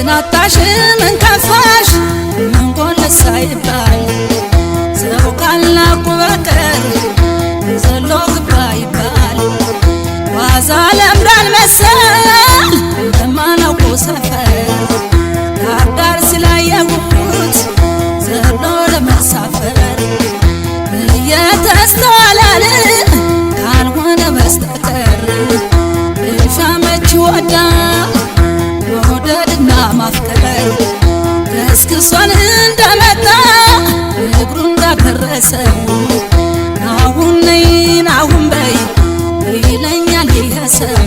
ምናጣሽ ምን ከፋሽ ምን ጎለሳ ይባል ሰው ካላቁ በቀር ዘሎ ግባ ይባል ዋዛ ለምዳል መሰል እንደማላውቀው ሰፈር ዳር ስላየሁት ዘሎ ለመሳፈር እየተስተዋላል ካልሆነ በስተቀር እሻመች ወዳ መውደድና ማፍቀር ከስክሶን እንደመጣ እግሩ እንዳደረሰው አሁን ነይን አሁን በይ ይለኛል ይሄ ሰው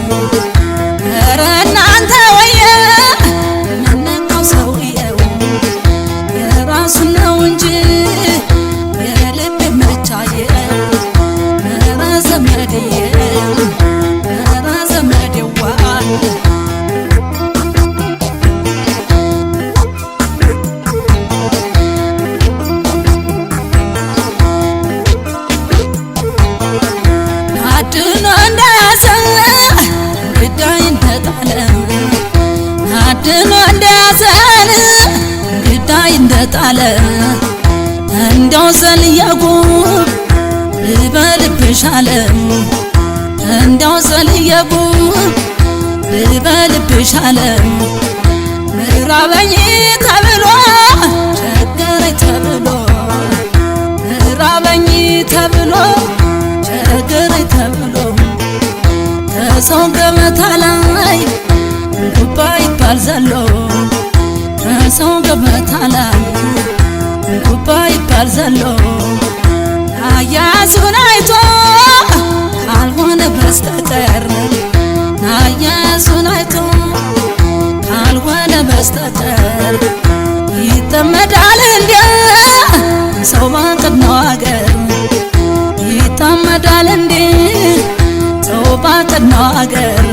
ኧረ እናንተ ወየ ምነካው ሰውየው የራሱ ነው እንጂ የልብ መቻየው ኧረ ዘመድየው ኧረ ዘመድዋል አድኖ እንደያዘ ግዳይ እንደጣለ አድኖ እንደያዘን ግዳይ እንደጣለ እንደው ዘልየጉብ ልበልብሽ አለ እንደው ዘልየጉብ ልበልብሽ አለ ራበኝ ተብሎ ቸገረኝ ተብሎ ራበኝ ተብሎ ቸገረኝ ተብሎ ከሰው ገበታ ላይ ጉባ ይባል ዘሎ ከሰው ገበታ ላይ ጉባ ይባል ዘሎ አያያዙን አይቶ ካልሆነ በስተቀር አያያዙን አይቶ ካልሆነ በስተቀር ይጠመዳል እንደ ሰው ባቀናው አገር ይጠመዳል እንደ ሰው ባቀናው አገር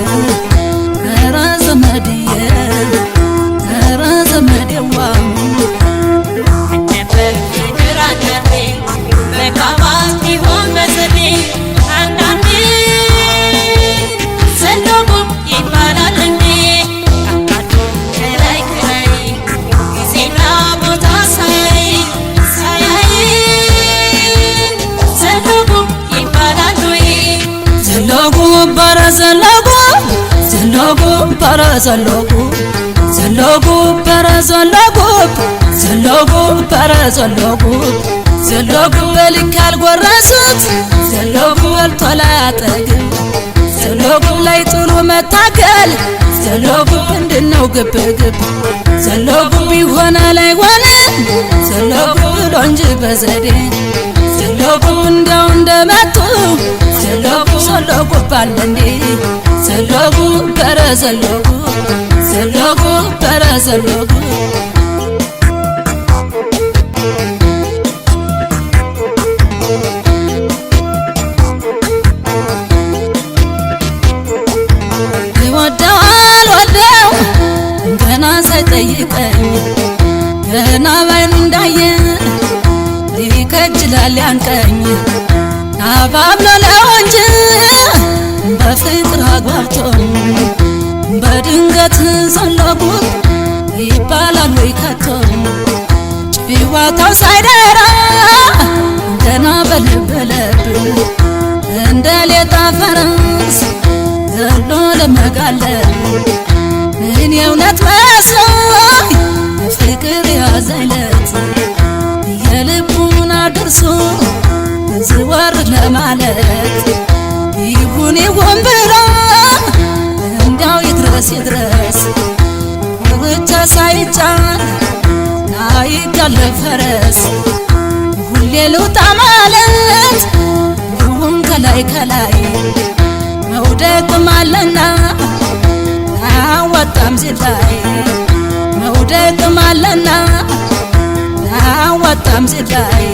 ኧረ ዘመድዬ ኧረ ዘመዴዋ ዘለጉ በልክ ያልጎረሱት ዘለጉ በልቶ ላይ አጠግብ ዘለጉ ላይ ጥሉ መታገል ዘለጉ ምንድነው ግብግብ ዘለጉ ቢሆነ ላይ ሆነ ዘለጉ ብሎ እንጂ በዘዴ ዘለጉ እንደው እንደመጡ ዘለጉ ዘለጉ ባለንዴ ዘለጉ በረ ዘለጉ ዘለጉ በረ ዘለጉ ይወደዋል ወደው ገና ሳይጠይቀኝ ገና ባይኑ እንዳየ ይከጅላል ያንቀኝ አባብሎ ነው እንጂ በፍቅር አግባብቶ በድንገት ዘለጉ ይባላል ወይ ከቶ ጭዋታው ሳይደራ ገና በልበለብ እንደ ሌጣ ፈረስ ዘሎ ለመጋለብ ምን የእውነት መስሎኝ ፍቅር ያዘለት የልቡን አድርሶ ዝወር ለማለት ይሁን ይሁን ብሎ እንዳው ይድረስ ይድረስ ብቻ ሳይጫን አይጋለብ ፈረስ ሁሌ ልውጣ ማለት ይሁን ከላይ ከላይ መውደቅም አለና አያዋጣም ሲላይ መውደቅም አለና አያዋጣም ሲላይ